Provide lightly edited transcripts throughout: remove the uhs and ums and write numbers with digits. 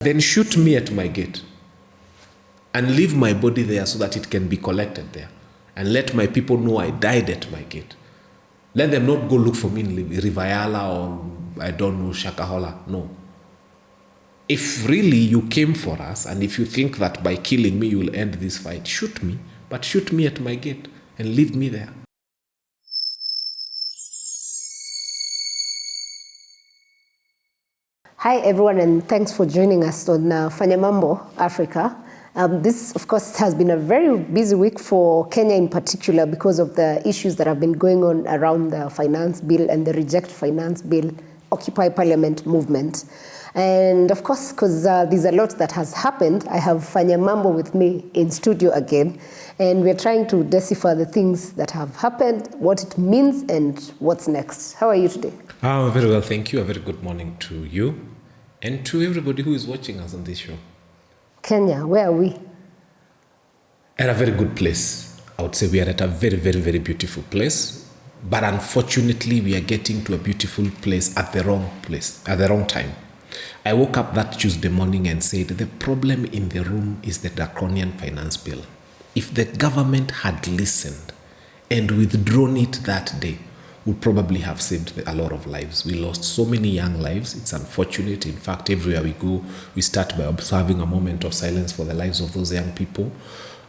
Then shoot me at my gate and leave my body there so that it can be collected there. And let my people know I died at my gate. Let them not go look for me in Rivayala or, I don't know, Shakahola. No. If really you came for us, and if you think that by killing me you will end this fight, shoot me. But shoot me at my gate and leave me there. Hi everyone, and thanks for joining us on Fanya Mambo, Africa. This, of course, has been a very busy week for Kenya in particular because of the issues that have been going on around the finance bill and the reject finance bill, Occupy Parliament movement. And of course, because there's a lot that has happened, I have Fanya Mambo with me in studio again, and we're trying to decipher the things that have happened, what it means, and what's next. How are you today? Very well, thank you. A very good morning to you and to everybody who is watching us on this show. Kenya, where are we? At a very good place. I would say we are at a very, very, very beautiful place. But unfortunately, we are getting to a beautiful place at the wrong time. I woke up that Tuesday morning and said, the problem in the room is the draconian finance bill. If the government had listened and withdrawn it that day, would probably have saved a lot of lives. We lost so many young lives. It's unfortunate. In fact, everywhere we go, we start by observing a moment of silence for the lives of those young people.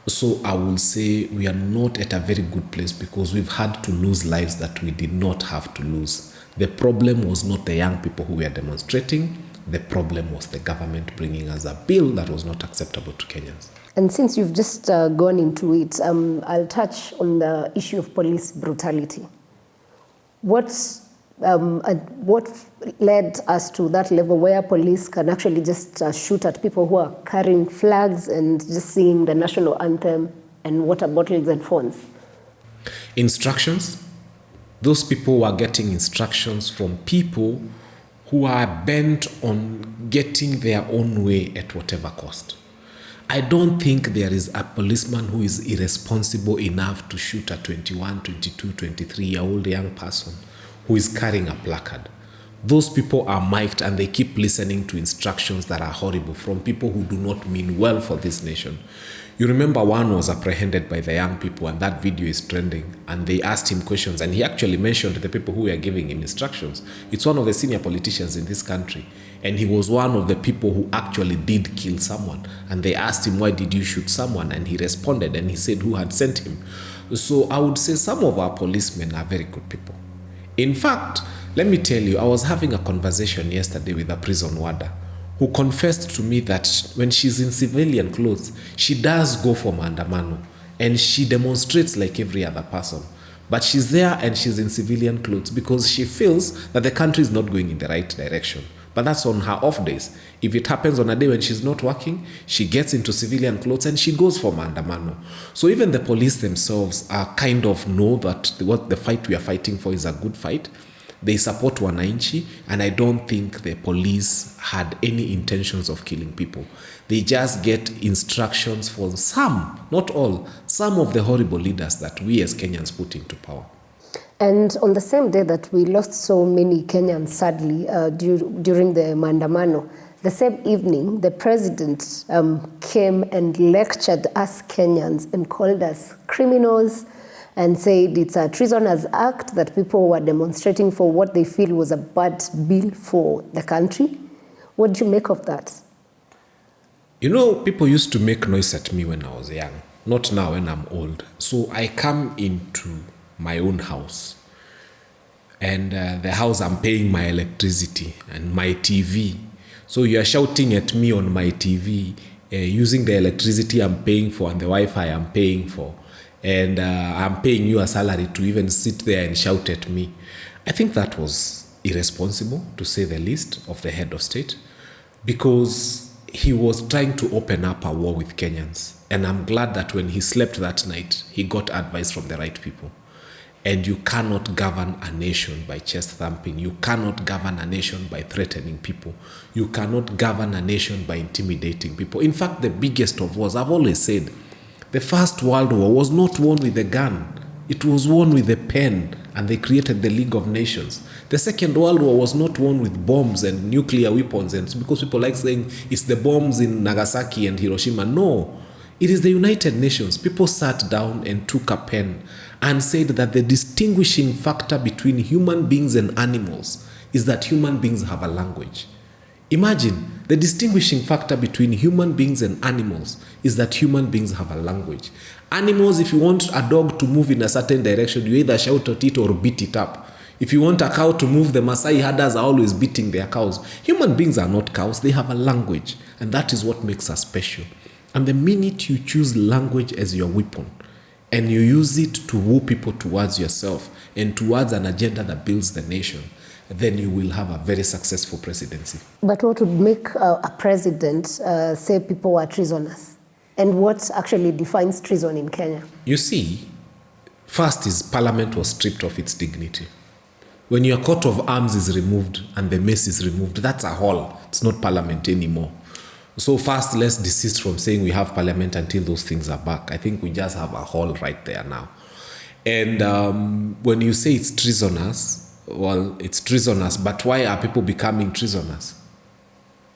So I will say we are not at a very good place because we've had to lose lives that we did not have to lose. The problem was not the young people who were demonstrating. The problem was the government bringing us a bill that was not acceptable to Kenyans. And since you've just gone into it, I'll touch on the issue of police brutality. What led us to that level where police can actually just shoot at people who are carrying flags and just singing the national anthem and water bottles and phones? Instructions. Those people were getting instructions from people who are bent on getting their own way at whatever cost. I don't think there is a policeman who is irresponsible enough to shoot a 21, 22, 23-year-old young person who is carrying a placard. Those people are mic'd and they keep listening to instructions that are horrible from people who do not mean well for this nation. You remember one was apprehended by the young people and that video is trending and they asked him questions and he actually mentioned the people who were giving him instructions. It's one of the senior politicians in this country. And he was one of the people who actually did kill someone. And they asked him, why did you shoot someone? And he responded and he said who had sent him. So I would say some of our policemen are very good people. In fact, let me tell you, I was having a conversation yesterday with a prison warder who confessed to me that when she's in civilian clothes, she does go for maandamano and she demonstrates like every other person. But she's there and she's in civilian clothes because she feels that the country is not going in the right direction. But that's on her off days. If it happens on a day when she's not working, she gets into civilian clothes and she goes for maandamano. So even the police themselves are kind of know that what the fight we are fighting for is a good fight. They support wananchi, and I don't think the police had any intentions of killing people. They just get instructions from some, not all, some of the horrible leaders that we as Kenyans put into power. And on the same day that we lost so many Kenyans, sadly, during the maandamano, the same evening, the president came and lectured us Kenyans and called us criminals and said it's a treasonous act that people were demonstrating for what they feel was a bad bill for the country. What do you make of that? You know, people used to make noise at me when I was young, not now when I'm old. So I come into my own house and the house I'm paying my electricity and my TV. So you are shouting at me on my TV using the electricity I'm paying for and the Wi-Fi I'm paying for. And I'm paying you a salary to even sit there and shout at me. I think that was irresponsible, to say the least, of the head of state, because he was trying to open up a war with Kenyans. And I'm glad that when he slept that night, he got advice from the right people. And you cannot govern a nation by chest thumping. You cannot govern a nation by threatening people. You cannot govern a nation by intimidating people. In fact, the biggest of wars, I've always said, the First World War was not won with a gun. It was won with a pen, and they created the League of Nations. The Second World War was not won with bombs and nuclear weapons, and because people like saying it's the bombs in Nagasaki and Hiroshima. No, it is the United Nations. People sat down and took a pen and said that the distinguishing factor between human beings and animals is that human beings have a language. Imagine, the distinguishing factor between human beings and animals is that human beings have a language. Animals, if you want a dog to move in a certain direction, you either shout at it or beat it up. If you want a cow to move, the Maasai herders are always beating their cows. Human beings are not cows, they have a language, and that is what makes us special. And the minute you choose language as your weapon, and you use it to woo people towards yourself and towards an agenda that builds the nation, then you will have a very successful presidency. But what would make a president say people are treasonous? And what actually defines treason in Kenya? You see, first is Parliament was stripped of its dignity. When your coat of arms is removed and the mace is removed, that's a hall. It's not Parliament anymore. So first, let's desist from saying we have Parliament until those things are back. I think we just have a hall right there now. And when you say it's treasonous, well, it's treasonous, but why are people becoming treasonous?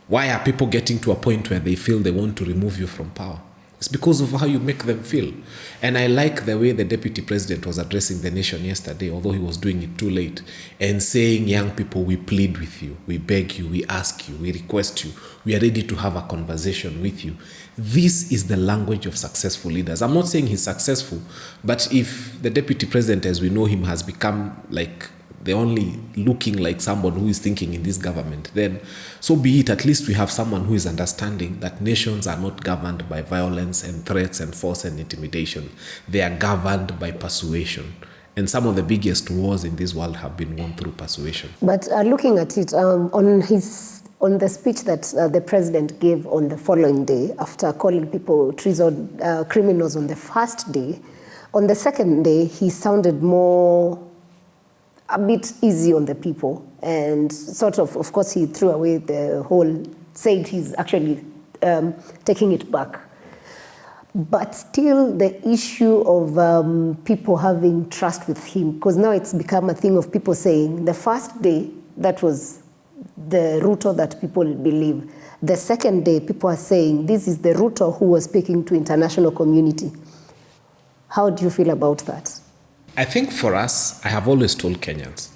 Why are people getting to a point where they feel they want to remove you from power? It's because of how you make them feel. And I like the way the deputy president was addressing the nation yesterday, although he was doing it too late, and saying, young people, we plead with you, we beg you, we ask you, we request you, we are ready to have a conversation with you. This is the language of successful leaders. I'm not saying he's successful, but if the deputy president, as we know him, has become like the only looking like someone who is thinking in this government, then so be it. At least we have someone who is understanding that nations are not governed by violence and threats and force and intimidation. They are governed by persuasion. And some of the biggest wars in this world have been won through persuasion. But looking at it, on the speech that the president gave on the following day, after calling people treason criminals on the first day, on the second day, he sounded a bit easy on the people, and sort of course, he threw away the whole, said he's actually taking it back. But still, the issue of people having trust with him, because now it's become a thing of people saying, the first day, that was the Ruto that people believe. The second day, people are saying, this is the Ruto who was speaking to international community. How do you feel about that? I think for us, I have always told Kenyans,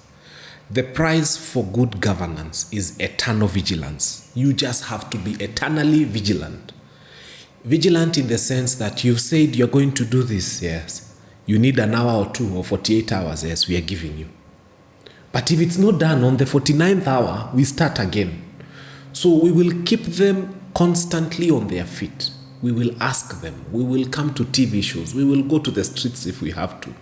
the prize for good governance is eternal vigilance. You just have to be eternally vigilant. Vigilant in the sense that you've said you're going to do this, yes. You need an hour or 2 or 48 hours, yes, we are giving you. But if it's not done on the 49th hour, we start again. So we will keep them constantly on their feet. We will ask them. We will come to TV shows. We will go to the streets if we have to.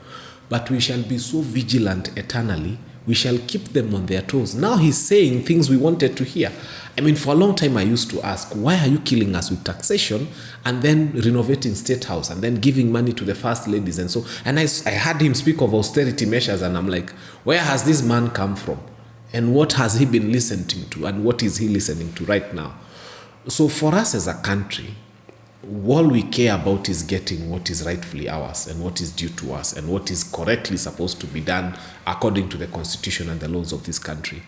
But we shall be so vigilant eternally, we shall keep them on their toes. Now he's saying things we wanted to hear. I mean, for a long time I used to ask, why are you killing us with taxation and then renovating State House and then giving money to the first ladies and so? And I heard him speak of austerity measures, and I'm like, where has this man come from? And what has he been listening to? And what is he listening to right now? So for us as a country, all we care about is getting what is rightfully ours and what is due to us and what is correctly supposed to be done according to the constitution and the laws of this country.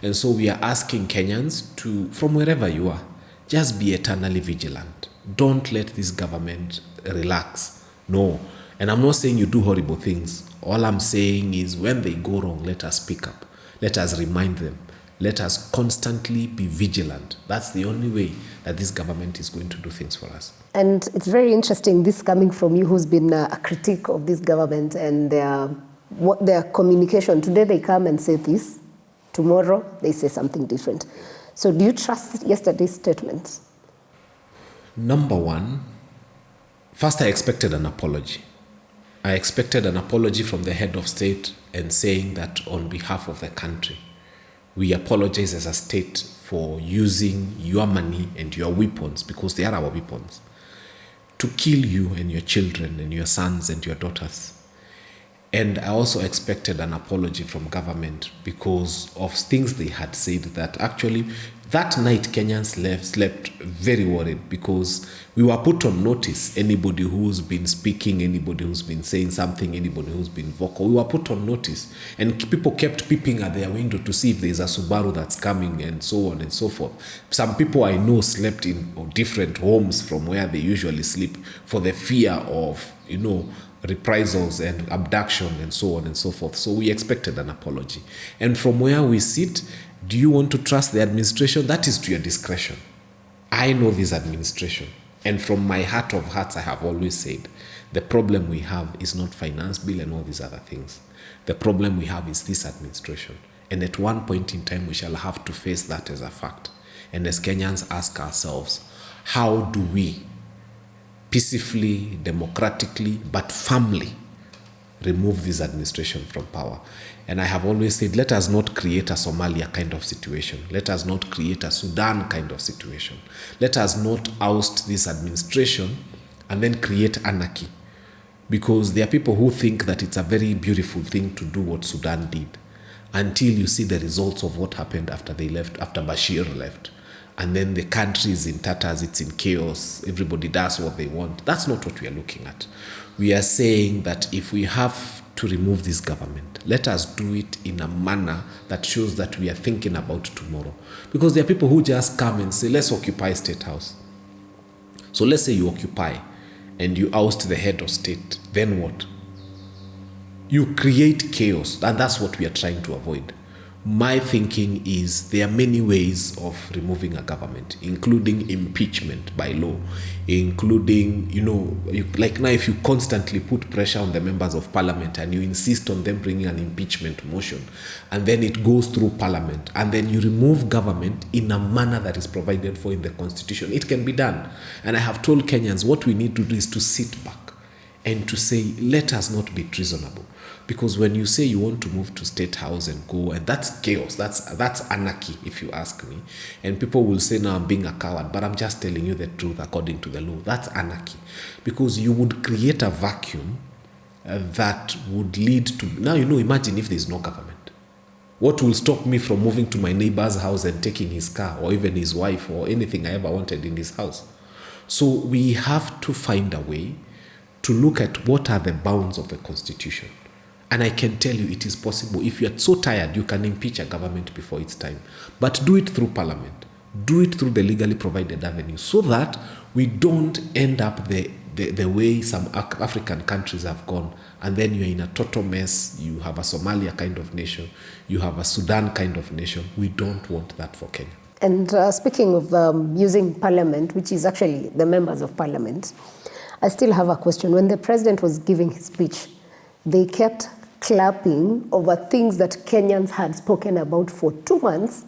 And so we are asking Kenyans to, from wherever you are, just be eternally vigilant. Don't let this government relax. No. And I'm not saying you do horrible things. All I'm saying is when they go wrong, let us speak up. Let us remind them. Let us constantly be vigilant. That's the only way that this government is going to do things for us. And it's very interesting, this coming from you, who's been a critic of this government and their communication. Today they come and say this. Tomorrow they say something different. So do you trust yesterday's statements? Number one, first I expected an apology. I expected an apology from the head of state and saying that on behalf of the country, we apologize as a state for using your money and your weapons, because they are our weapons, to kill you and your children and your sons and your daughters. And I also expected an apology from government because of things they had said that actually That night, Kenyans slept very worried because we were put on notice. Anybody who's been speaking, anybody who's been saying something, anybody who's been vocal, we were put on notice. And people kept peeping at their window to see if there's a Subaru that's coming and so on and so forth. Some people I know slept in different homes from where they usually sleep for the fear of, reprisals and abduction and so on and so forth. So we expected an apology. And from where we sit, do you want to trust the administration? That is to your discretion. I know this administration. And from my heart of hearts, I have always said, the problem we have is not finance bill and all these other things. The problem we have is this administration. And at one point in time, we shall have to face that as a fact. And as Kenyans ask ourselves, how do we peacefully, democratically, but firmly remove this administration from power? And I have always said, let us not create a Somalia kind of situation. Let us not create a Sudan kind of situation. Let us not oust this administration and then create anarchy. Because there are people who think that it's a very beautiful thing to do what Sudan did until you see the results of what happened after they left, after Bashir left. And then the country is in tatters, it's in chaos, everybody does what they want. That's not what we are looking at. We are saying that if we have to remove this government, let us do it in a manner that shows that we are thinking about tomorrow. Because there are people who just come and say, let's occupy State House. So let's say you occupy and you oust the head of state, then what? You create chaos, and that's what we are trying to avoid. My thinking is there are many ways of removing a government, including impeachment by law, including, like now if you constantly put pressure on the members of parliament and you insist on them bringing an impeachment motion, and then it goes through parliament, and then you remove government in a manner that is provided for in the constitution, it can be done. And I have told Kenyans what we need to do is to sit back and to say, let us not be treasonable. Because when you say you want to move to State House and go, and that's chaos, that's anarchy, if you ask me. And people will say, no, I'm being a coward, but I'm just telling you the truth according to the law. That's anarchy. Because you would create a vacuum that would lead to, now imagine if there's no government. What will stop me from moving to my neighbor's house and taking his car, or even his wife, or anything I ever wanted in his house? So we have to find a way to look at what are the bounds of the Constitution. And I can tell you it is possible. If you are so tired, you can impeach a government before its time. But do it through parliament. Do it through the legally provided avenue so that we don't end up the way some African countries have gone. And then you're in a total mess. You have a Somalia kind of nation. You have a Sudan kind of nation. We don't want that for Kenya. And speaking of using parliament, which is actually the members of parliament, I still have a question. When the president was giving his speech, they kept clapping over things that Kenyans had spoken about for 2 months,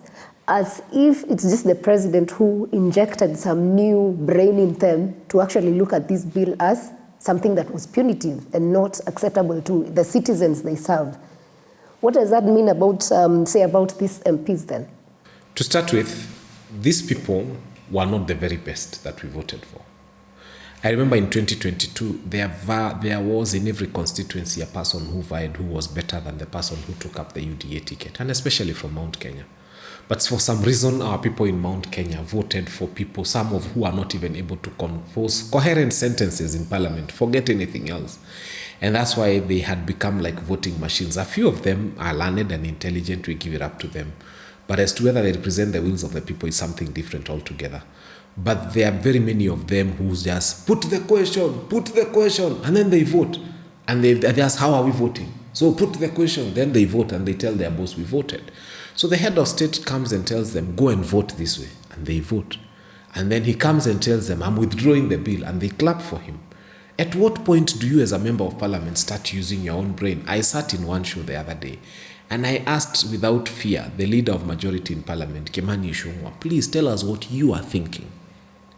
as if it's just the president who injected some new brain in them to actually look at this bill as something that was punitive and not acceptable to the citizens they serve. What does that mean about, about these MPs then? To start with, these people were not the very best that we voted for. I remember in 2022, there was in every constituency a person who vied who was better than the person who took up the UDA ticket, and especially from Mount Kenya. But for some reason, our people in Mount Kenya voted for people, some of who are not even able to compose coherent sentences in parliament, forget anything else. And that's why they had become like voting machines. A few of them are learned and intelligent, we give it up to them. But as to whether they represent the wills of the people is something different altogether. But there are very many of them who just put the question, and then they vote. And they ask, how are we voting? So put the question, then they vote, and they tell their boss, we voted. So the head of state comes and tells them, go and vote this way, and they vote. And then he comes and tells them, I'm withdrawing the bill, and they clap for him. At what point do you as a member of parliament start using your own brain? I sat in one show the other day, and I asked without fear the leader of majority in parliament, Kimani Ichung'wah, please tell us what you are thinking.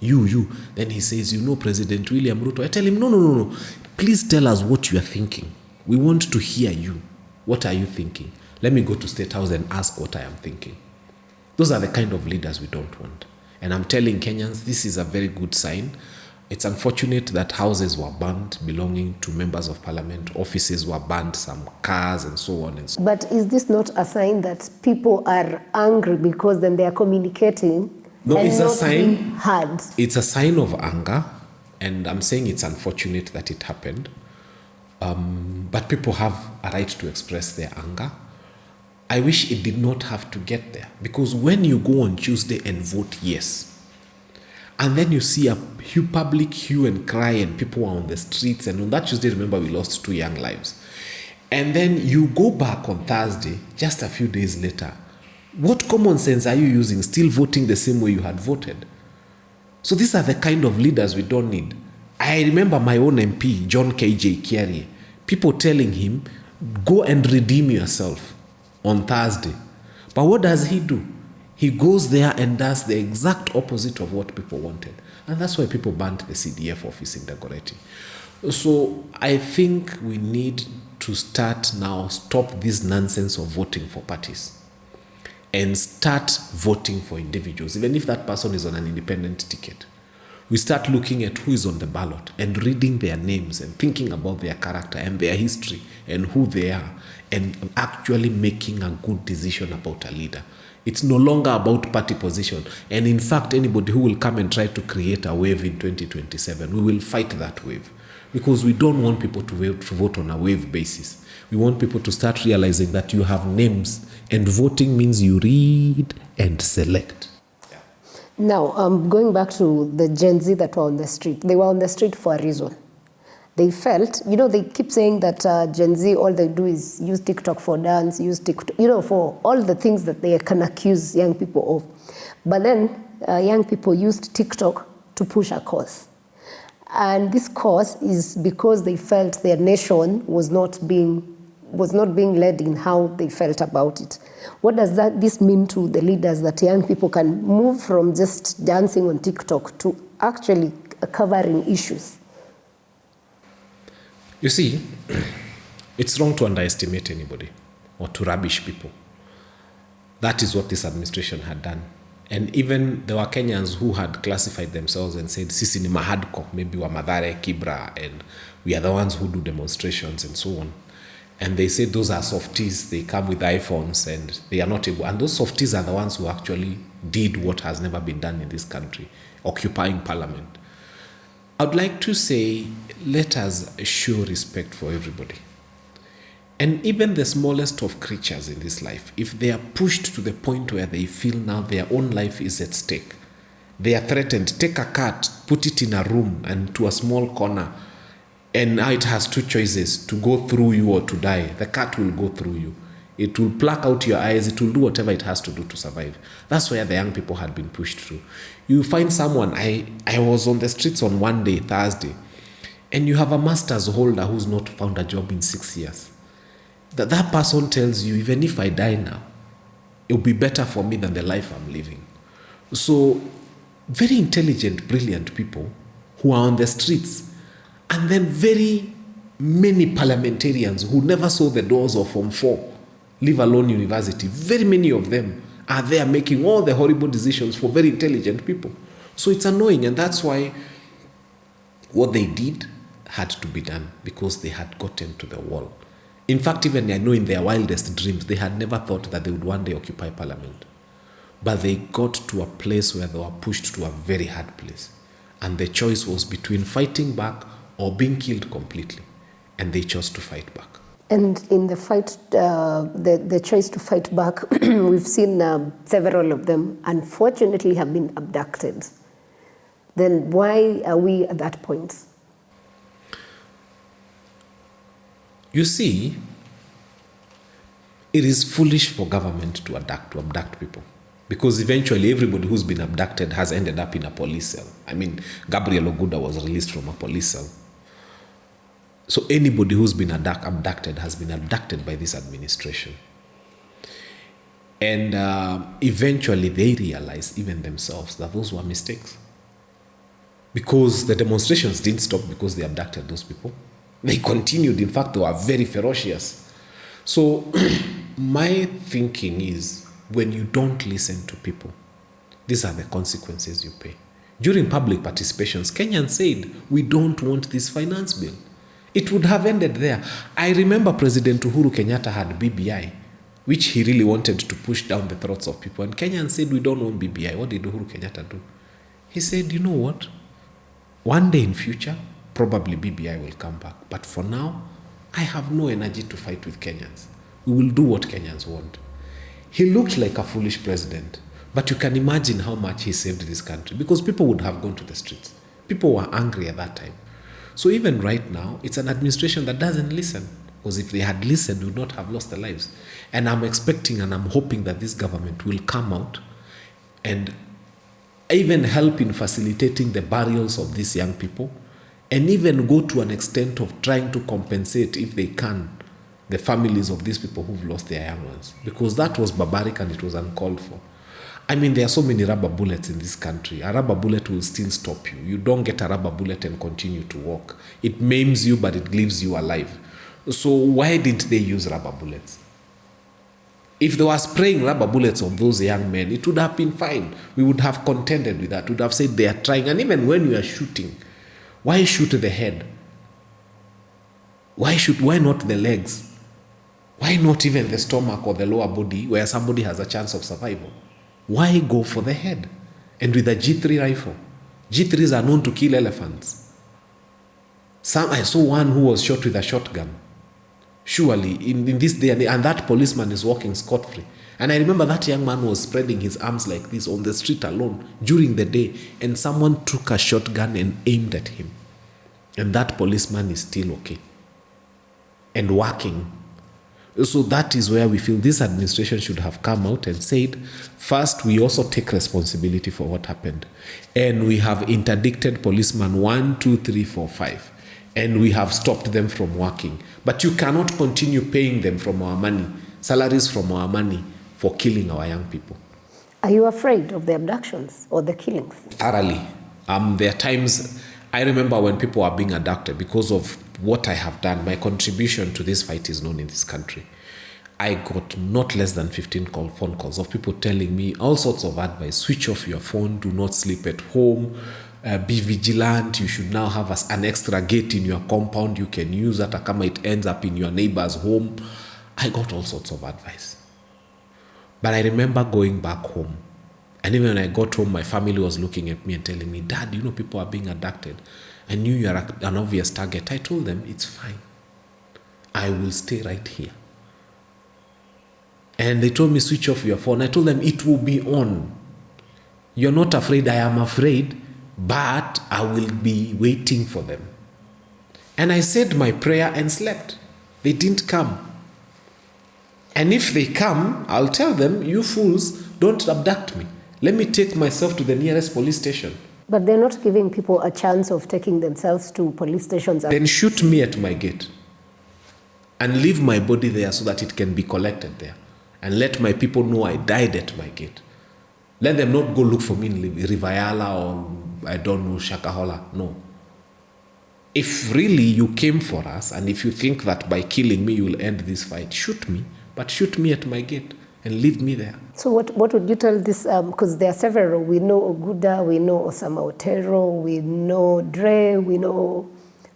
You. Then he says, President William Ruto. I tell him, no. Please tell us what you are thinking. We want to hear you. What are you thinking? Let me go to State House and ask what I am thinking. Those are the kind of leaders we don't want. And I'm telling Kenyans, this is a very good sign. It's unfortunate that houses were burnt belonging to members of parliament, offices were burnt, some cars and so on and so on. But is this not a sign that people are angry because then they are communicating No, and it's not a sign. being heard? It's a sign of anger, and I'm saying it's unfortunate that it happened. But people have a right to express their anger. I wish it did not have to get there, because when you go on Tuesday and vote yes, and then you see a public hue and cry and people are on the streets, and on that Tuesday, remember, we lost 2 young lives. And then you go back on Thursday, just a few days later, what common sense are you using, still voting the same way you had voted? So these are the kind of leaders we don't need. I remember my own MP, John KJ Kiari, people telling him, go and redeem yourself on Thursday. But what does he do? He goes there and does the exact opposite of what people wanted. And that's why people burnt the CDF office in Dagoretti. So I think we need to start now, stop this nonsense of voting for parties and start voting for individuals, even if that person is on an independent ticket. We start looking at who is on the ballot and reading their names and thinking about their character and their history and who they are, and actually making a good decision about a leader. It's no longer about party position. And in fact, anybody who will come and try to create a wave in 2027, we will fight that wave. Because we don't want people to vote on a wave basis. We want people to start realizing that you have names, and voting means you read and select. Yeah. Now, going back to the Gen Z that were on the street, they were on the street for a reason. They felt, they keep saying that Gen Z, all they do is use TikTok for dance, use TikTok, for all the things that they can accuse young people of. But then young people used TikTok to push a cause. And this cause is because they felt their nation was not being led in how they felt about it. What does this mean to the leaders, that young people can move from just dancing on TikTok to actually covering issues? You see, it's wrong to underestimate anybody or to rubbish people. That is what this administration had done. And even there were Kenyans who had classified themselves and said, Sisi ni mahadko, maybe wa Mathare, Kibra, and we are the ones who do demonstrations and so on. And they said those are softies, they come with iPhones and they are not able. And those softies are the ones who actually did what has never been done in this country, occupying parliament. I'd like to say, let us show respect for everybody. And even the smallest of creatures in this life, if they are pushed to the point where they feel now their own life is at stake, they are threatened. Take a cat, put it in a room and to a small corner, and now it has 2 choices, to go through you or to die. The cat will go through you. It will pluck out your eyes. It will do whatever it has to do to survive. That's where the young people had been pushed through. You find someone, I was on the streets on one day, Thursday, and you have a master's holder who's not found a job in 6 years. That person tells you, even if I die now, it will be better for me than the life I'm living. So, very intelligent, brilliant people who are on the streets, and then very many parliamentarians who never saw the doors of Form 4, leave alone university. Very many of them are there making all the horrible decisions for very intelligent people. So it's annoying, and that's why what they did had to be done, because they had gotten to the wall. In fact, even I know in their wildest dreams, they had never thought that they would one day occupy parliament. But they got to a place where they were pushed to a very hard place. And the choice was between fighting back or being killed completely. And they chose to fight back. And in the fight, the choice to fight back, we've seen several of them, unfortunately, have been abducted. Then why are we at that point? You see, it is foolish for government to abduct people. Because eventually everybody who's been abducted has ended up in a police cell. I mean, Gabriel Oguda was released from a police cell. So anybody who's been abducted has been abducted by this administration. And eventually they realize, even themselves, that those were mistakes. Because the demonstrations didn't stop because they abducted those people. They continued. In fact, they were very ferocious. So my thinking is, when you don't listen to people, these are the consequences you pay. During public participations, Kenyans said, we don't want this finance bill. It would have ended there. I remember President Uhuru Kenyatta had BBI, which he really wanted to push down the throats of people. And Kenyans said, we don't want BBI. What did Uhuru Kenyatta do? He said, you know what? One day in future, probably BBI will come back. But for now, I have no energy to fight with Kenyans. We will do what Kenyans want. He looked like a foolish president, but you can imagine how much he saved this country because people would have gone to the streets. People were angry at that time. So even right now, it's an administration that doesn't listen, because if they had listened, we would not have lost their lives. And I'm expecting and I'm hoping that this government will come out and even help in facilitating the burials of these young people, and even go to an extent of trying to compensate, if they can, the families of these people who've lost their young ones, because that was barbaric and it was uncalled for. I mean, there are so many rubber bullets in this country. A rubber bullet will still stop you. You don't get a rubber bullet and continue to walk. It maims you, but it leaves you alive. So why didn't they use rubber bullets? If they were spraying rubber bullets on those young men, it would have been fine. We would have contended with that. We would have said they are trying. And even when you are shooting, why shoot the head? Why not the legs? Why not even the stomach or the lower body where somebody has a chance of survival? Why go for the head? And with a G3 rifle. G3s are known to kill elephants. I saw one who was shot with a shotgun. Surely, in this day, and that policeman is walking scot-free. And I remember that young man was spreading his arms like this on the street alone during the day, and someone took a shotgun and aimed at him. And that policeman is still okay and working. So that is where we feel this administration should have come out and said, first, we also take responsibility for what happened. And we have interdicted policemen 1, 2, 3, 4, 5. And we have stopped them from working. But you cannot continue paying them from our money, salaries from our money, for killing our young people. Are you afraid of the abductions or the killings? Thoroughly. There are times, I remember when people are being abducted because of what I have done. My contribution to this fight is known in this country. I got not less than 15 phone calls of people telling me all sorts of advice. Switch off your phone, do not sleep at home, be vigilant, you should now have an extra gate in your compound you can use, that kama it ends up in your neighbor's home. I got all sorts of advice. But I remember going back home, and even when I got home, my family was looking at me and telling me, Dad, you know people are being abducted. I knew you are an obvious target. I told them, it's fine. I will stay right here. And they told me, switch off your phone. I told them, it will be on. You're not afraid. I am afraid, but I will be waiting for them. And I said my prayer and slept. They didn't come. And if they come, I'll tell them, you fools, don't abduct me. Let me take myself to the nearest police station. But they're not giving people a chance of taking themselves to police stations. Then shoot me at my gate and leave my body there so that it can be collected there. And let my people know I died at my gate. Let them not go look for me in Rivayala or, I don't know, Shakahola. No. If really you came for us, and if you think that by killing me you will end this fight, shoot me, but shoot me at my gate and leave me there. So what would you tell this, because there are several, we know Oguda, we know Osama Otero, we know Dre, we know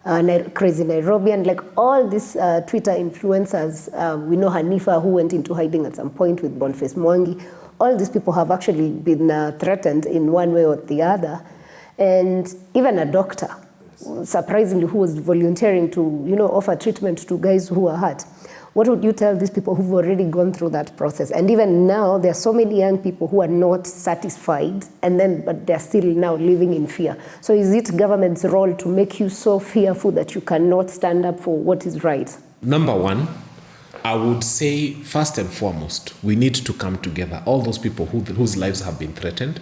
Crazy Nairobian, like all these Twitter influencers, we know Hanifa, who went into hiding at some point with Boniface Mwangi. All these people have actually been threatened in one way or the other. And even a doctor, surprisingly, who was volunteering to, offer treatment to guys who are hurt. What would you tell these people who've already gone through that process? And even now, there are so many young people who are not satisfied, but they're still now living in fear. So is it government's role to make you so fearful that you cannot stand up for what is right? Number one, I would say, first and foremost, we need to come together, all those people whose lives have been threatened,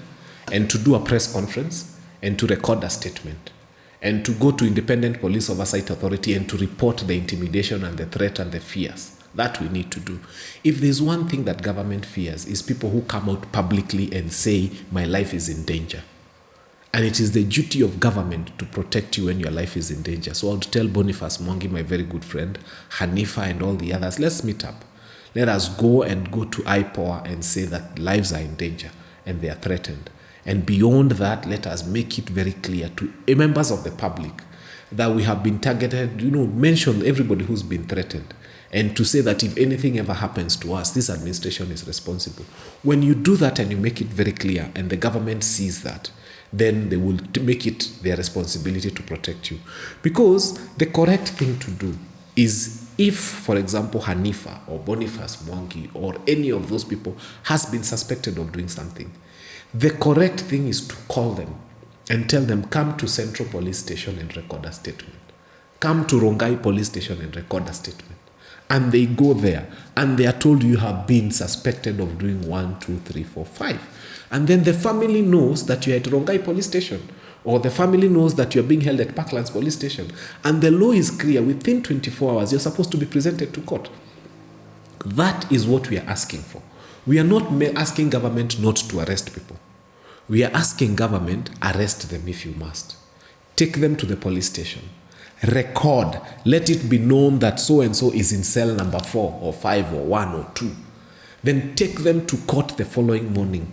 and to do a press conference and to record a statement, and to go to Independent Police Oversight Authority and to report the intimidation and the threat and the fears. That we need to do. If there's one thing that government fears, is people who come out publicly and say, my life is in danger. And it is the duty of government to protect you when your life is in danger. So I would tell Boniface Mwangi, my very good friend, Hanifa and all the others, let's meet up. Let us go to IPOA and say that lives are in danger and they are threatened. And beyond that, let us make it very clear to members of the public that we have been targeted, mention everybody who's been threatened, and to say that if anything ever happens to us, this administration is responsible. When you do that and you make it very clear and the government sees that, then they will make it their responsibility to protect you. Because the correct thing to do is, if, for example, Hanifa or Boniface Mwangi or any of those people has been suspected of doing something, the correct thing is to call them and tell them, come to Central Police Station and record a statement. Come to Rongai Police Station and record a statement. And they go there and they are told you have been suspected of doing 1, 2, 3, 4, 5. And then the family knows that you're at Rongai Police Station, or the family knows that you're being held at Parklands Police Station. And the law is clear. Within 24 hours, you're supposed to be presented to court. That is what we are asking for. We are not asking government not to arrest people. We are asking government, arrest them if you must. Take them to the police station. Record. Let it be known that so-and-so is in cell number 4 or 5 or 1 or 2. Then take them to court the following morning.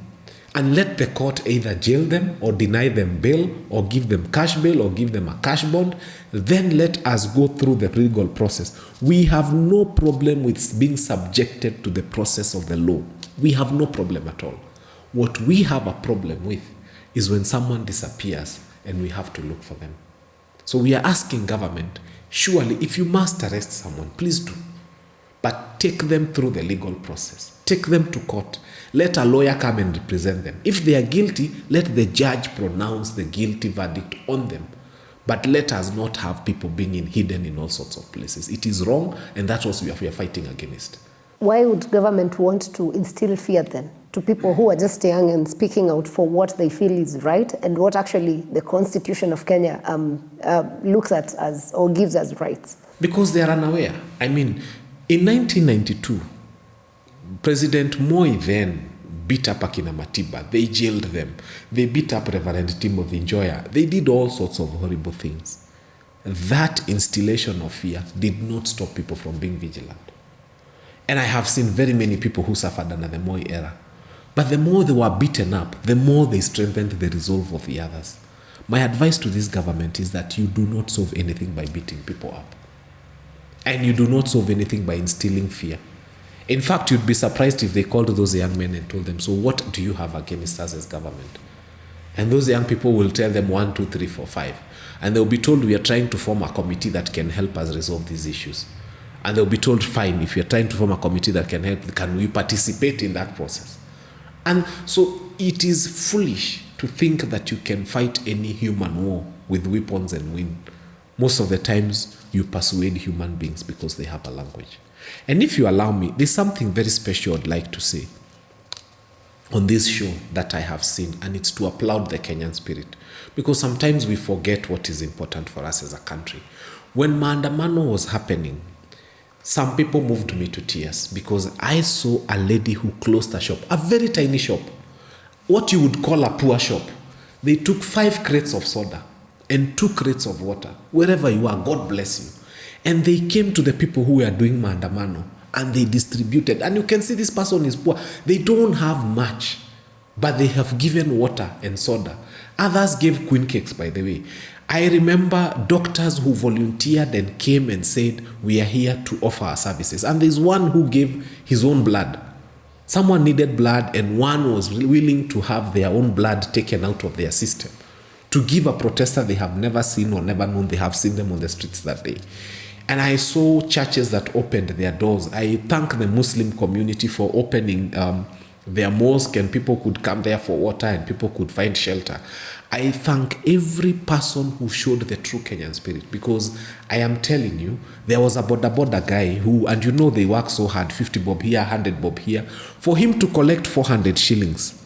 And let the court either jail them or deny them bail or give them cash bail or give them a cash bond. Then let us go through the legal process. We have no problem with being subjected to the process of the law. We have no problem at all. What we have a problem with is when someone disappears and we have to look for them. So we are asking government, surely if you must arrest someone, please do. But take them through the legal process. Take them to court. Let a lawyer come and represent them. If they are guilty, let the judge pronounce the guilty verdict on them. But let us not have people being hidden in all sorts of places. It is wrong, and that's what we are fighting against. Why would government want to instill fear then to people who are just young and speaking out for what they feel is right and what actually the Constitution of Kenya looks at as or gives as rights? Because they are unaware. I mean, in 1992, President Moi then beat up Akina Matiba. They jailed them. They beat up Reverend Timothy Njoya. They did all sorts of horrible things. That instillation of fear did not stop people from being vigilant. And I have seen very many people who suffered under the Moi era. But the more they were beaten up, the more they strengthened the resolve of the others. My advice to this government is that you do not solve anything by beating people up. And you do not solve anything by instilling fear. In fact, you'd be surprised if they called those young men and told them, so what do you have against us as government? And those young people will tell them 1, 2, 3, 4, 5. And they'll be told, we are trying to form a committee that can help us resolve these issues. And they'll be told, fine, if you're trying to form a committee that can help, can we participate in that process? And so it is foolish to think that you can fight any human war with weapons and win. Most of the times, you persuade human beings because they have a language. And if you allow me, there's something very special I'd like to say on this show that I have seen, and it's to applaud the Kenyan spirit. Because sometimes we forget what is important for us as a country. When Maandamano was happening, some people moved me to tears because I saw a lady who closed a shop, a very tiny shop, what you would call a poor shop. They took 5 crates of soda and 2 crates of water. Wherever you are, God bless you. And they came to the people who were doing Maandamano and they distributed. And you can see this person is poor. They don't have much, but they have given water and soda. Others gave queen cakes, by the way. I remember doctors who volunteered and came and said, we are here to offer our services. And there's one who gave his own blood. Someone needed blood and one was willing to have their own blood taken out of their system to give a protester they have never seen or never known. They have seen them on the streets that day. And I saw churches that opened their doors. I thank the Muslim community for opening their mosque, and people could come there for water and people could find shelter. I thank every person who showed the true Kenyan spirit, because I am telling you, there was a boda guy who, and you know they work so hard, 50 bob here, 100 bob here, for him to collect 400 shillings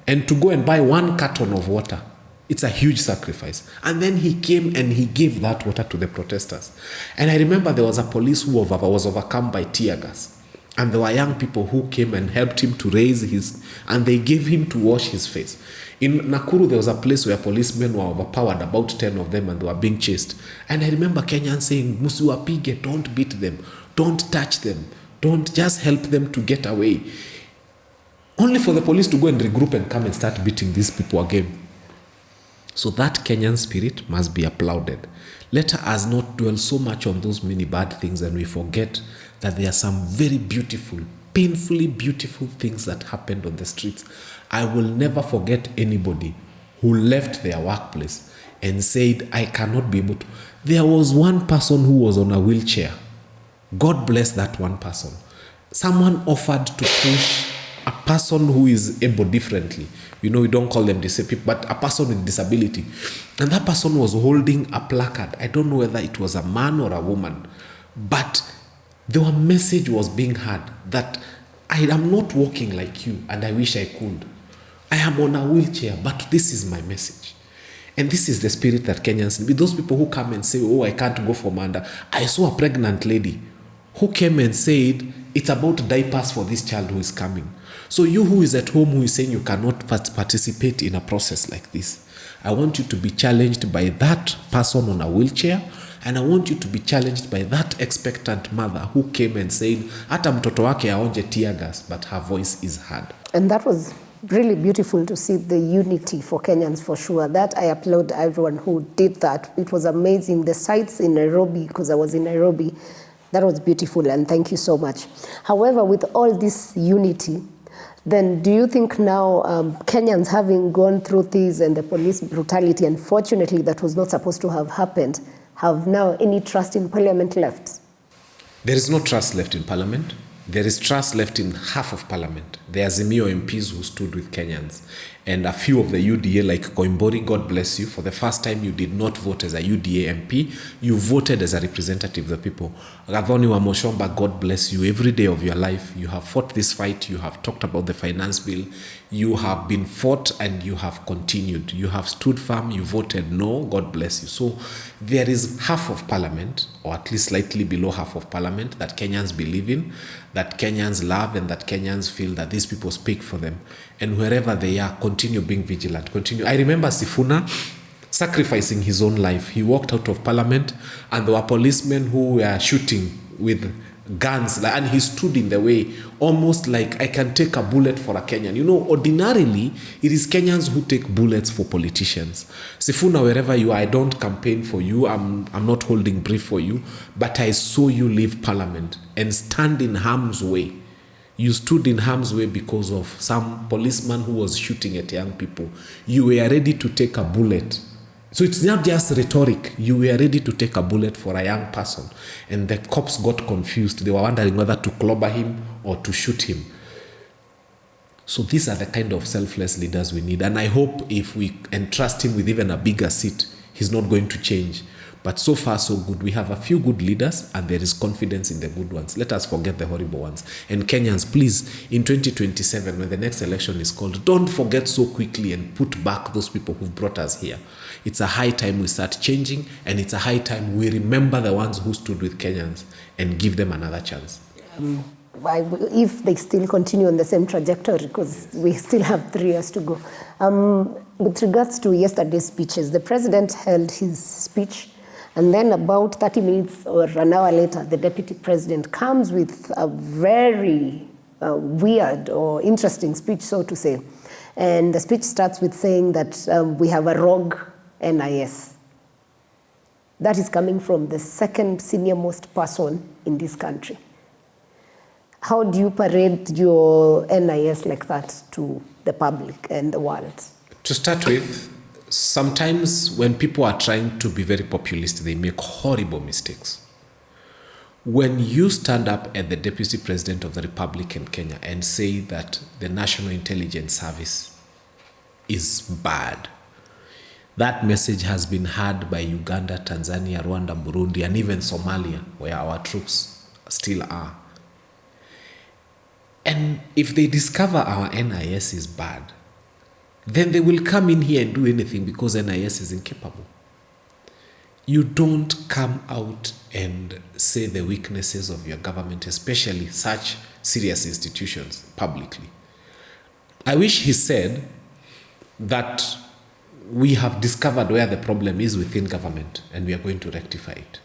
and to go and buy 1 carton of water. It's a huge sacrifice. And then he came and he gave that water to the protesters. And I remember there was a police who was overcome by tear gas. And there were young people who came and helped him to raise his, and they gave him to wash his face. In Nakuru, there was a place where policemen were overpowered, about 10 of them, and they were being chased. And I remember Kenyans saying, Musiwapige, don't beat them, don't touch them, don't just help them to get away. only for the police to go and regroup and come and start beating these people again. So that Kenyan spirit must be applauded. Let us not dwell so much on those many bad things and we forget that there are some very beautiful, painfully beautiful things that happened on the streets. I will never forget anybody who left their workplace and said, I cannot be able to. There was one person who was on a wheelchair. God bless that one person. Someone offered to push a person who is able differently. We don't call them disabled, but a person with disability. And that person was holding a placard. I don't know whether it was a man or a woman, but the message was being heard that I am not walking like you and I wish I could. I am on a wheelchair, but this is my message. And this is the spirit that Kenyans need. Those people who come and say, oh, I can't go for Manda. I saw a pregnant lady who came and said, it's about diapers for this child who is coming. So you who is at home who is saying you cannot participate in a process like this, I want you to be challenged by that person on a wheelchair, and I want you to be challenged by that expectant mother who came and said, hata mtoto wake aonje tear gas, but her voice is heard. And that was really beautiful to see the unity for Kenyans, for sure. That I applaud everyone who did that. It was amazing. The sights in Nairobi, because I was in Nairobi, that was beautiful, and thank you so much. However, with all this unity, then do you think now Kenyans, having gone through this and the police brutality, unfortunately that was not supposed to have happened, have now any trust in parliament left? There is no trust left in parliament. There is trust left in half of parliament. There are Azimio MPs who stood with Kenyans. And a few of the UDA, like Koimbori, God bless you, for the first time you did not vote as a UDA MP. You voted as a representative of the people. Gavoni wa Moshomba, God bless you. Every day of your life, you have fought this fight. You have talked about the finance bill. You have been fought and you have continued. You have stood firm. You voted no. God bless you. So there is half of parliament, or at least slightly below half of parliament, that Kenyans believe in, that Kenyans love, and that Kenyans feel that these people speak for them. And wherever they are, continue being vigilant. Continue. I remember Sifuna sacrificing his own life. He walked out of parliament and there were policemen who were shooting with guns, and he stood in the way, almost like, I can take a bullet for a Kenyan. Ordinarily, it is Kenyans who take bullets for politicians. Sifuna, wherever you are, I don't campaign for you. I'm not holding brief for you, but I saw you leave parliament and stand in harm's way. You stood in harm's way because of some policeman who was shooting at young people. You were ready to take a bullet. So it's not just rhetoric. You were ready to take a bullet for a young person. And the cops got confused. They were wondering whether to clobber him or to shoot him. So these are the kind of selfless leaders we need. And I hope if we entrust him with even a bigger seat, he's not going to change. But so far, so good. We have a few good leaders and there is confidence in the good ones. Let us forget the horrible ones. And Kenyans, please, in 2027, when the next election is called, don't forget so quickly and put back those people who've brought us here. It's a high time we start changing, and it's a high time we remember the ones who stood with Kenyans and give them another chance. If they still continue on the same trajectory, because we still have 3 years to go. With regards to yesterday's speeches, the president held his speech, and then about 30 minutes or an hour later, the deputy president comes with a very weird or interesting speech, so to say. And the speech starts with saying that we have a rogue NIS. That is coming from the second senior-most person in this country. How do you parade your NIS like that to the public and the world? To start with, sometimes when people are trying to be very populist, they make horrible mistakes. When you stand up at the Deputy President of the Republic in Kenya and say that the National Intelligence Service is bad, that message has been heard by Uganda, Tanzania, Rwanda, Burundi, and even Somalia, where our troops still are. And if they discover our NIS is bad, then they will come in here and do anything because NIS is incapable. You don't come out and say the weaknesses of your government, especially such serious institutions, publicly. I wish he said that we have discovered where the problem is within government and we are going to rectify it.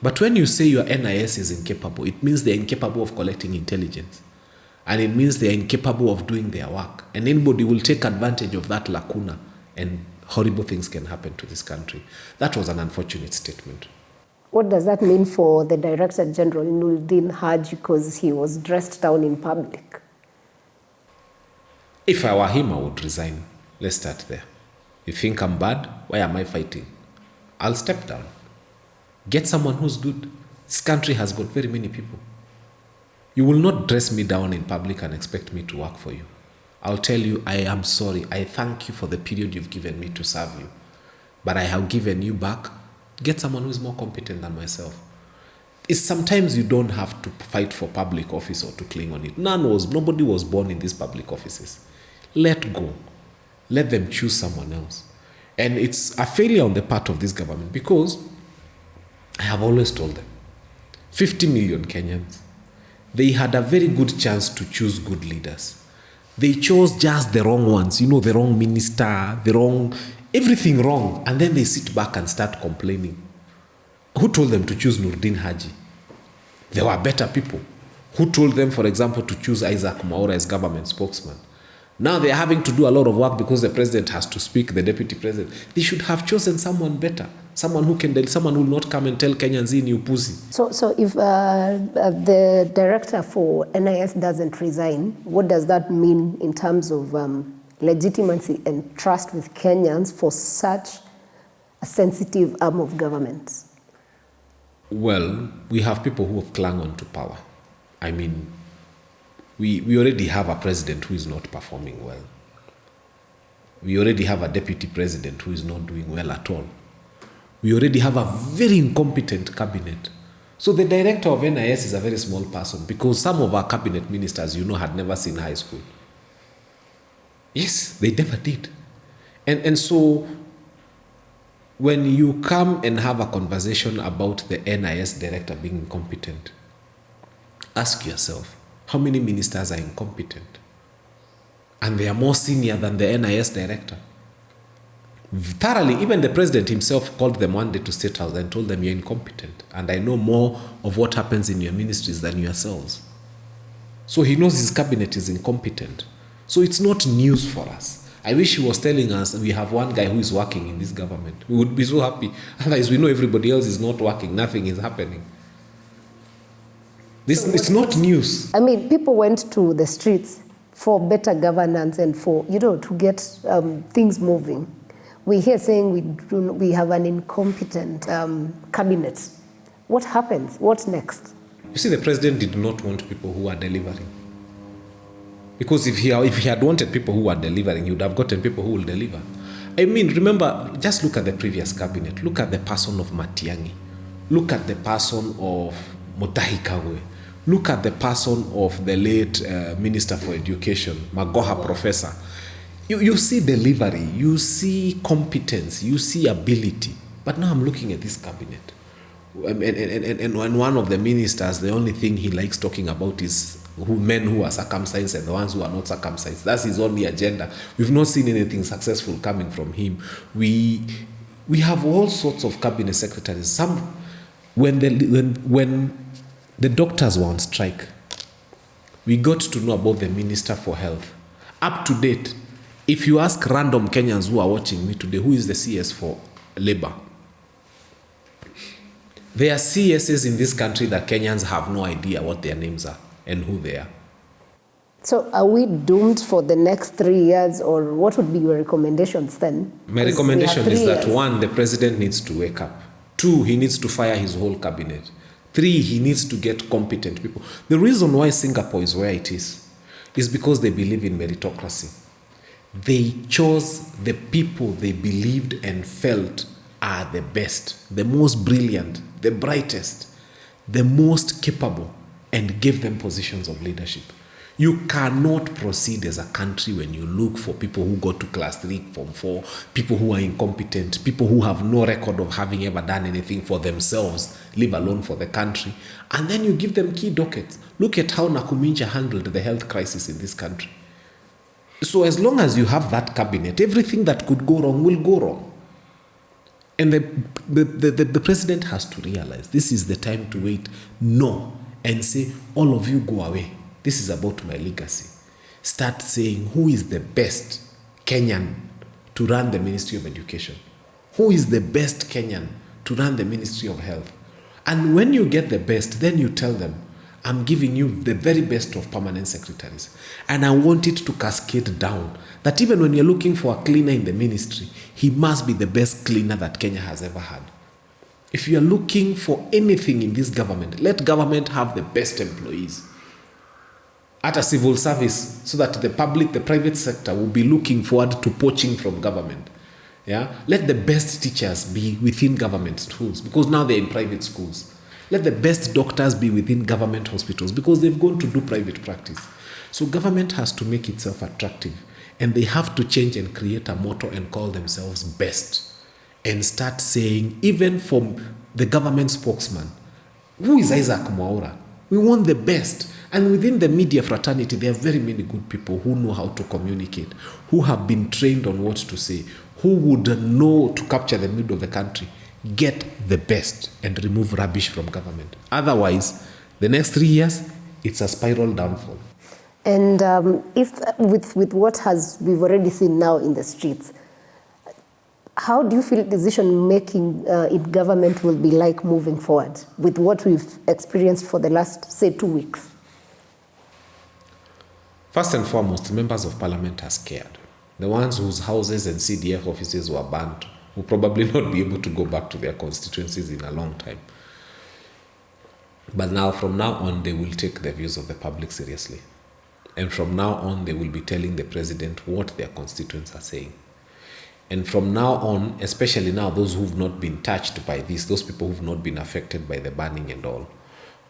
But when you say your NIS is incapable, it means they're incapable of collecting intelligence. And it means they are incapable of doing their work. And anybody will take advantage of that lacuna, and horrible things can happen to this country. That was an unfortunate statement. What does that mean for the Director General, Nuruddin Haji, because he was dressed down in public? If I were him, I would resign. Let's start there. You think I'm bad? Why am I fighting? I'll step down. Get someone who's good. This country has got very many people. You will not dress me down in public and expect me to work for you. I'll tell you, I am sorry. I thank you for the period you've given me to serve you. But I have given you back. Get someone who is more competent than myself. It's sometimes you don't have to fight for public office or to cling on it. Nobody was born in these public offices. Let go. Let them choose someone else. And it's a failure on the part of this government, because I have always told them, 50 million Kenyans, they had a very good chance to choose good leaders. They chose just the wrong ones, the wrong minister, everything wrong. And then they sit back and start complaining. Who told them to choose Nuruddin Haji? There were better people. Who told them, for example, to choose Isaac Mwaura as government spokesman? Now they're having to do a lot of work because the president has to speak, the deputy president. They should have chosen someone better, someone who will not come and tell Kenyans in you pussy. So if the director for NIS doesn't resign, what does that mean in terms of legitimacy and trust with Kenyans for such a sensitive arm of government? Well, we have people who have clung on to power. I mean, we already have a president who is not performing well. We already have a deputy president who is not doing well at all. We already have a very incompetent cabinet. So the director of NIS is a very small person, because some of our cabinet ministers, had never seen high school. Yes, they never did. And so when you come and have a conversation about the NIS director being incompetent, ask yourself, how many ministers are incompetent? And they are more senior than the NIS director. Thoroughly, even the president himself called them one day to State House and told them, you're incompetent. And I know more of what happens in your ministries than yourselves. So he knows his cabinet is incompetent. So it's not news for us. I wish he was telling us we have one guy who is working in this government. We would be so happy. Otherwise, we know everybody else is not working. Nothing is happening. It's not news. I mean, people went to the streets for better governance and for, to get things moving. We're here saying we have an incompetent cabinet. What happens? What's next? You see, the president did not want people who are delivering. Because if he had wanted people who are delivering, he would have gotten people who will deliver. I mean, remember, just look at the previous cabinet. Look at the person of Matiang'i. Look at the person of Mutahi Kagwe. Look at the person of the late Minister for Education, Magoha Professor. You see delivery, you see competence, you see ability. But now I'm looking at this cabinet. And one of the ministers, the only thing he likes talking about is men who are circumcised and the ones who are not circumcised. That's his only agenda. We've not seen anything successful coming from him. We have all sorts of cabinet secretaries. Some, when the doctors were on strike, we got to know about the Minister for Health. Up to date, if you ask random Kenyans who are watching me today, who is the CS for Labor? There are CSs in this country that Kenyans have no idea what their names are and who they are. So are we doomed for the next 3 years, or what would be your recommendations then? My recommendation is that 1, the president needs to wake up. 2, he needs to fire his whole cabinet. 3, he needs to get competent people. The reason why Singapore is where it is because they believe in meritocracy. They chose the people they believed and felt are the best, the most brilliant, the brightest, the most capable, and gave them positions of leadership. You cannot proceed as a country when you look for people who go to class 3, form 4, people who are incompetent, people who have no record of having ever done anything for themselves, leave alone for the country, and then you give them key dockets. Look at how Nakuminja handled the health crisis in this country. So as long as you have that cabinet, everything that could go wrong will go wrong. And the president has to realize this is the time to wait, no, and say, all of you go away. This is about my legacy. Start saying who is the best Kenyan to run the Ministry of Education. Who is the best Kenyan to run the Ministry of Health? And when you get the best, then you tell them, I'm giving you the very best of permanent secretaries. And I want it to cascade down. That even when you're looking for a cleaner in the ministry, he must be the best cleaner that Kenya has ever had. If you are looking for anything in this government, let government have the best employees at a civil service so that the public, the private sector will be looking forward to poaching from government. Yeah? Let the best teachers be within government schools because now they're in private schools. Let the best doctors be within government hospitals because they've gone to do private practice. So government has to make itself attractive and they have to change and create a motto and call themselves best and start saying, even from the government spokesman, who is Isaac Mwaura? We want the best. And within the media fraternity, there are very many good people who know how to communicate, who have been trained on what to say, who would know to capture the mood of the country. Get the best and remove rubbish from government. Otherwise, the next 3 years, it's a spiral downfall. And if with what we've already seen now in the streets, how do you feel decision making in government will be like moving forward with what we've experienced for the last, say, 2 weeks? First and foremost, members of parliament are scared. The ones whose houses and CDF offices were burnt will probably not be able to go back to their constituencies in a long time. But now, from now on, they will take the views of the public seriously. And from now on, they will be telling the president what their constituents are saying. And from now on, especially now, those who've not been touched by this, those people who've not been affected by the burning and all,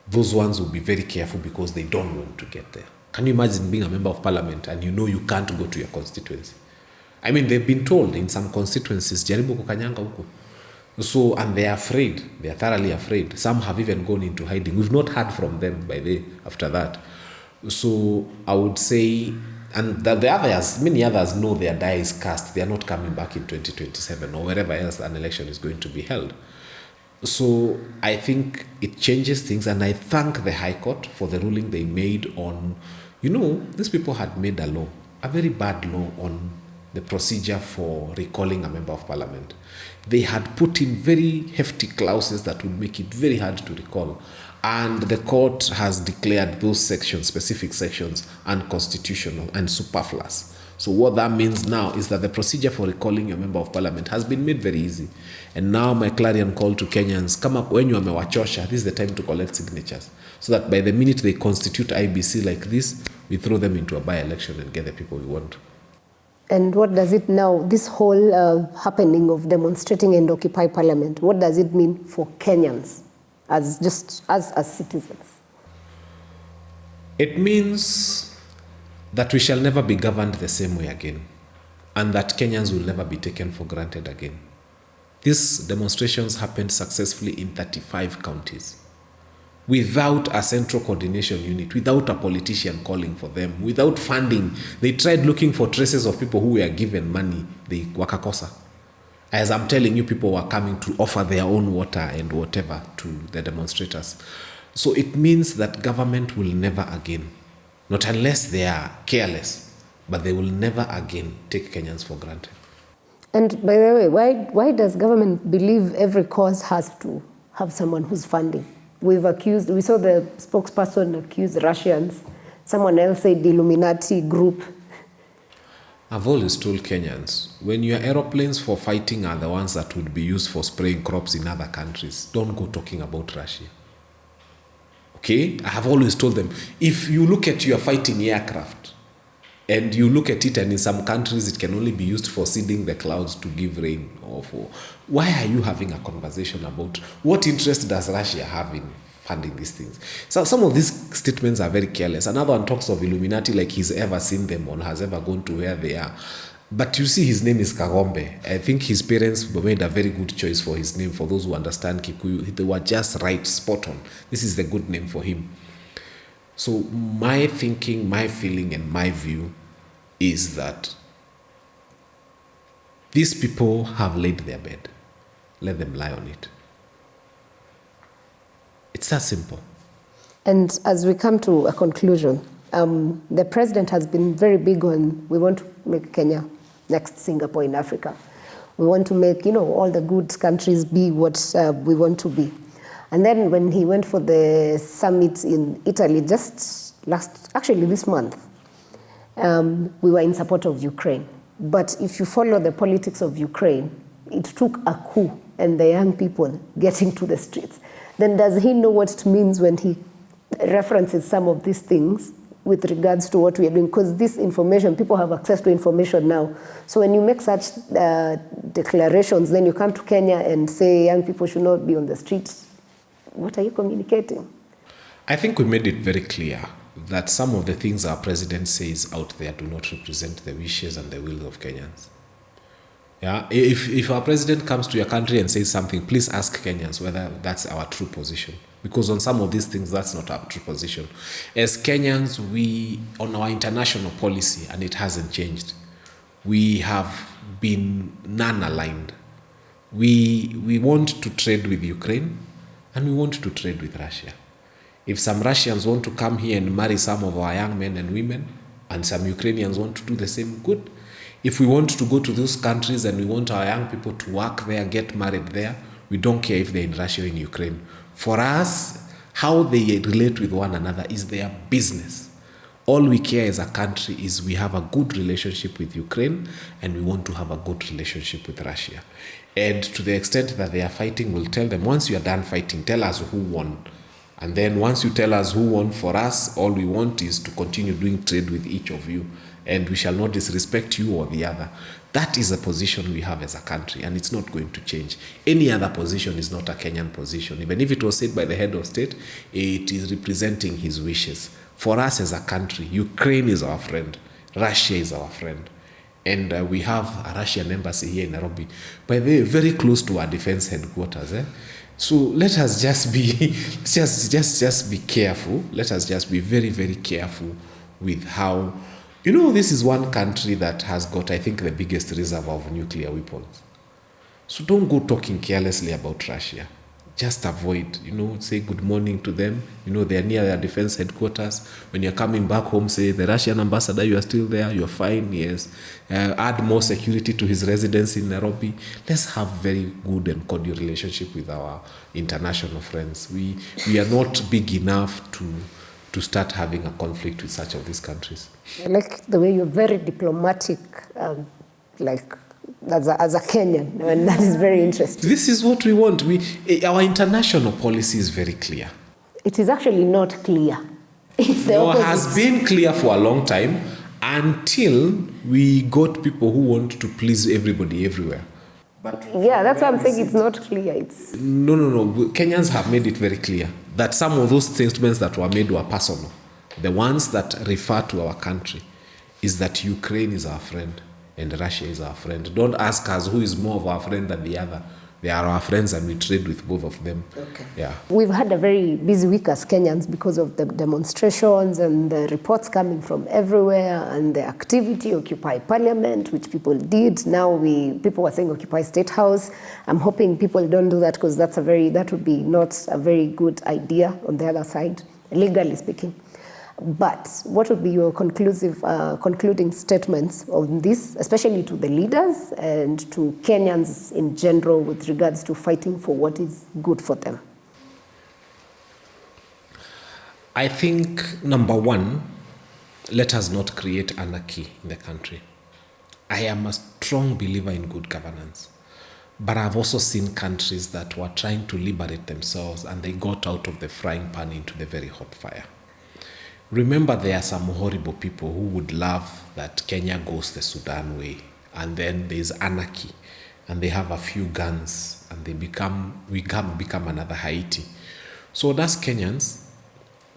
those ones will be very careful because they don't want to get there. Can you imagine being a member of parliament and you know you can't go to your constituency? I mean, they've been told in some constituencies, jaribu kukanyanga huko. So, and they are afraid. They are thoroughly afraid. Some have even gone into hiding. We've not heard from them after that. So, I would say, and the others, many others know their die is cast. They are not coming back in 2027 or wherever else an election is going to be held. So, I think it changes things, and I thank the High Court for the ruling they made on, these people had made a law, a very bad law on the procedure for recalling a member of parliament. They had put in very hefty clauses that would make it very hard to recall. And the court has declared those sections, specific sections, unconstitutional and superfluous. So what that means now is that the procedure for recalling your member of parliament has been made very easy. And now my clarion call to Kenyans, come up when you are mewachosha, this is the time to collect signatures. So that by the minute they constitute IBC like this, we throw them into a by-election and get the people we want. And what does it now, this whole happening of demonstrating and occupy parliament, what does it mean for Kenyans as citizens? It means that we shall never be governed the same way again, and that Kenyans will never be taken for granted again. These demonstrations happened successfully in 35 counties. Without a central coordination unit, without a politician calling for them, without funding. They tried looking for traces of people who were given money, they wakakosa. As I'm telling you, people were coming to offer their own water and whatever to the demonstrators. So it means that government will never again, not unless they are careless, but they will never again take Kenyans for granted. And by the way, why does government believe every cause has to have someone who's funding? We saw the spokesperson accuse Russians. Someone else said the Illuminati group. I've always told Kenyans, when your aeroplanes for fighting are the ones that would be used for spraying crops in other countries, don't go talking about Russia. Okay? I have always told them, if you look at your fighting aircraft, and you look at it, and in some countries it can only be used for seeding the clouds to give rain, why are you having a conversation about what interest does Russia have in funding these things? So some of these statements are very careless. Another one talks of Illuminati like he's ever seen them or has ever gone to where they are. But you see, his name is Kagombe. I think his parents made a very good choice for his name. For those who understand Kikuyu, they were just right, spot on. This is the good name for him. So my thinking, my feeling, and my view is that these people have laid their bed. Let them lie on it. It's that simple. And as we come to a conclusion, The president has been very big on, we want to make Kenya next Singapore in Africa. We want to make, all the good countries be what we want to be. And then when he went for the summit in Italy this month, we were in support of Ukraine. But if you follow the politics of Ukraine, it took a coup and the young people getting to the streets. Then does he know what it means when he references some of these things with regards to what we are doing? Because this information, people have access to information now. So when you make such declarations, then you come to Kenya and say young people should not be on the streets. What are you communicating? I think we made it very clear that some of the things our president says out there do not represent the wishes and the will of Kenyans. Yeah, if our president comes to your country and says something, please ask Kenyans whether that's our true position. Because on some of these things, that's not our true position. As Kenyans, on our international policy, and it hasn't changed, we have been non-aligned. We want to trade with Ukraine, and we want to trade with Russia. If some Russians want to come here and marry some of our young men and women, and some Ukrainians want to do the same, good. If we want to go to those countries and we want our young people to work there, get married there, we don't care if they're in Russia or in Ukraine. For us, how they relate with one another is their business. All we care as a country is we have a good relationship with Ukraine and we want to have a good relationship with Russia. And to the extent that they are fighting, we'll tell them, once you are done fighting, tell us who won. And then once you tell us who won, for us, all we want is to continue doing trade with each of you. And we shall not disrespect you or the other. That is a position we have as a country, and it's not going to change. Any other position is not a Kenyan position. Even if it was said by the head of state, it is representing his wishes. For us as a country, Ukraine is our friend. Russia is our friend. And we have a Russian embassy here in Nairobi, by the way, very close to our defense headquarters. So let us just be, just be careful. Let us just be very, very careful with how. This is one country that has got, I think, the biggest reserve of nuclear weapons. So don't go talking carelessly about Russia. Just avoid, say good morning to them. They're near their defense headquarters. When you're coming back home, say, the Russian ambassador, you are still there, you're fine, yes. Add more security to his residence in Nairobi. Let's have very good and cordial relationship with our international friends. We are not big enough to start having a conflict with such of these countries. I like the way you're very diplomatic, as a Kenyan, and that is very interesting. This is what we want. Our international policy is very clear. It is actually not clear. It's the opposite. It has been clear for a long time until we got people who want to please everybody everywhere. But yeah, that's why I'm saying it's not clear. No. Kenyans have made it very clear that some of those statements that were made were personal. The ones that refer to our country is that Ukraine is our friend and Russia is our friend. Don't ask us who is more of our friend than the other. They are our friends and we trade with both of them. Okay. Yeah. We've had a very busy week as Kenyans because of the demonstrations and the reports coming from everywhere and the activity, Occupy Parliament, which people did. Now people were saying Occupy State House. I'm hoping people don't do that because that would be not a very good idea on the other side, legally speaking. But what would be your concluding statements on this, especially to the leaders and to Kenyans in general with regards to fighting for what is good for them? I think, number one, let us not create anarchy in the country. I am a strong believer in good governance. But I've also seen countries that were trying to liberate themselves and they got out of the frying pan into the very hot fire. Remember, there are some horrible people who would love that Kenya goes the Sudan way, and then there's anarchy, and they have a few guns, and we become another Haiti. So as Kenyans,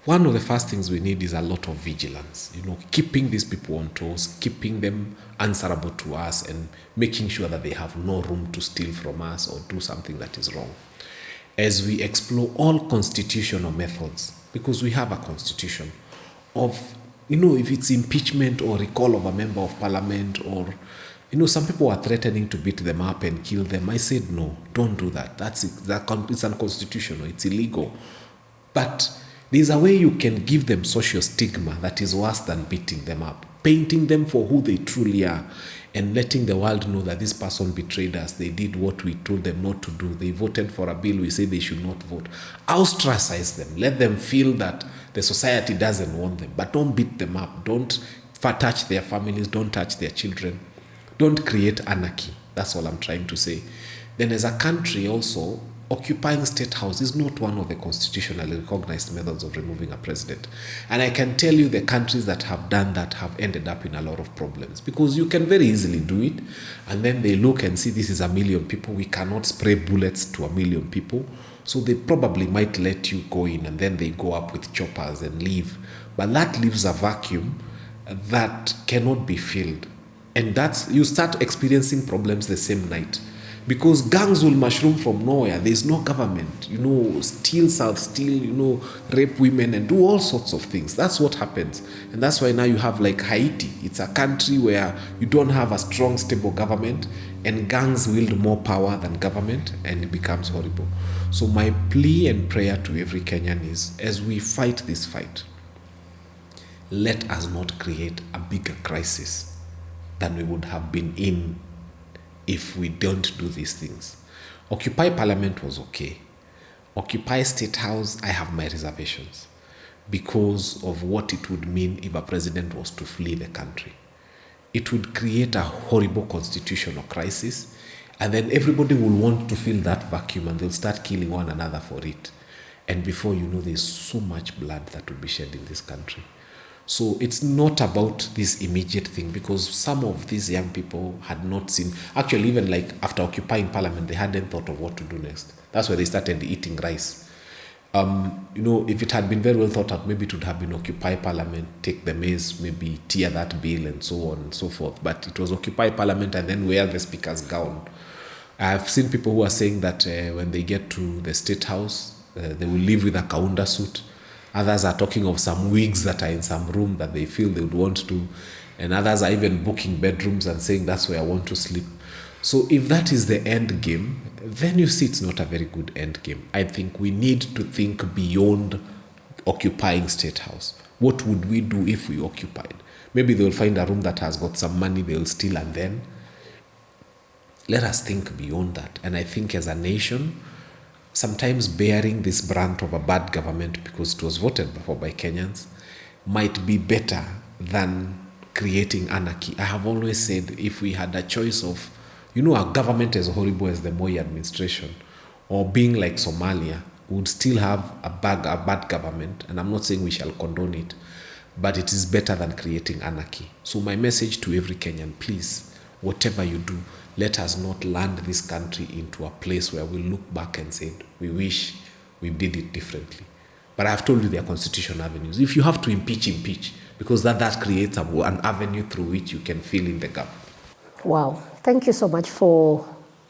one of the first things we need is a lot of vigilance. Keeping these people on toes, keeping them answerable to us, and making sure that they have no room to steal from us or do something that is wrong. As we explore all constitutional methods, because we have a constitution, of, if it's impeachment or recall of a member of parliament or, some people are threatening to beat them up and kill them. I said, no, don't do that. It's unconstitutional. It's illegal. But There's a way you can give them social stigma that is worse than beating them up, painting them for who they truly are, and letting the world know that this person betrayed us. They did what we told them not to do. They voted for a bill we say they should not vote. Ostracize them. Let them feel that the society doesn't want them. But don't beat them up. Don't touch their families. Don't touch their children. Don't create anarchy. That's all I'm trying to say. Then as a country also, occupying State House is not one of the constitutionally recognized methods of removing a president. And I can tell you the countries that have done that have ended up in a lot of problems, because you can very easily do it and then they look and see this is 1 million people. We cannot spray bullets to 1 million people. So they probably might let you go in and then they go up with choppers and leave. But that leaves a vacuum that cannot be filled. And you start experiencing problems the same night. Because gangs will mushroom from nowhere. There's no government, steal, rape women and do all sorts of things. That's what happens. And that's why now you have like Haiti. It's a country where you don't have a strong, stable government and gangs wield more power than government, and it becomes horrible. So my plea and prayer to every Kenyan is, as we fight this fight, let us not create a bigger crisis than we would have been in if we don't do these things. Occupy Parliament was okay. Occupy State House, I have my reservations because of what it would mean if a president was to flee the country. It would create a horrible constitutional crisis, and then everybody will want to fill that vacuum and they'll start killing one another for it. And before you know, there's so much blood that will be shed in this country. So it's not about this immediate thing, because some of these young people had not seen, actually even like after occupying Parliament, they hadn't thought of what to do next. That's why they started eating rice. If it had been very well thought out, maybe it would have been occupy Parliament, take the maize, maybe tear that bill and so on and so forth. But it was occupy Parliament and then wear the speaker's gown. I've seen people who are saying that when they get to the State House, they will live with a kaunda suit. Others are talking of some wigs that are in some room that they feel they would want to. And others are even booking bedrooms and saying that's where I want to sleep. So if that is the end game, then you see it's not a very good end game. I think we need to think beyond occupying State House. What would we do if we occupied? Maybe they'll find a room that has got some money they'll steal, and then let us think beyond that. And I think as a nation, sometimes bearing this brunt of a bad government because it was voted for by Kenyans might be better than creating anarchy. I have always said if we had a choice of, a government as horrible as the Moi administration or being like Somalia, we would still have a bad government. And I'm not saying we shall condone it, but it is better than creating anarchy. So my message to every Kenyan, please, whatever you do, let us not land this country into a place where we look back and say, we wish we did it differently. But I've told you there are constitutional avenues. If you have to impeach, because that creates an avenue through which you can fill in the gap. Wow. Thank you so much for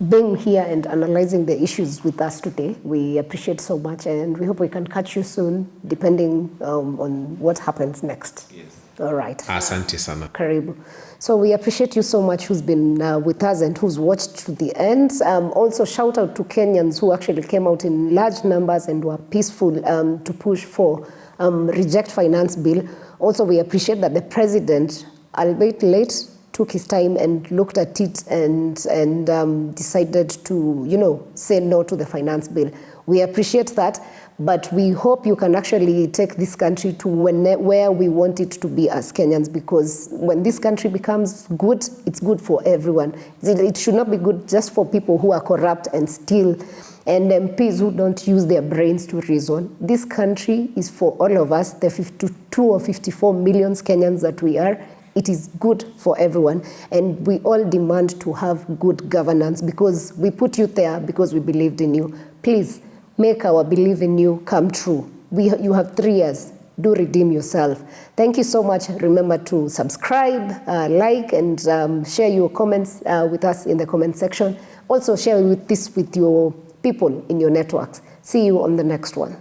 being here and analyzing the issues with us today. We appreciate so much, and we hope we can catch you soon, depending on what happens next. Yes. All right. Asante sana. Karibu. So we appreciate you so much who's been with us and who's watched to the end. Also shout out to Kenyans who actually came out in large numbers and were peaceful to push for reject finance bill. Also, we appreciate that the president, albeit late, took his time and looked at it and decided to, say no to the finance bill. We appreciate that, but we hope you can actually take this country to where we want it to be as Kenyans, because when this country becomes good, it's good for everyone. It should not be good just for people who are corrupt and steal, and MPs who don't use their brains to reason. This country is for all of us, the 52 or 54 million Kenyans that we are. It is good for everyone, and we all demand to have good governance because we put you there because we believed in you. Please make our belief in you come true. You have 3 years. Do redeem yourself. Thank you so much. Remember to subscribe, like, and share your comments with us in the comment section. Also share this with your people in your networks. See you on the next one.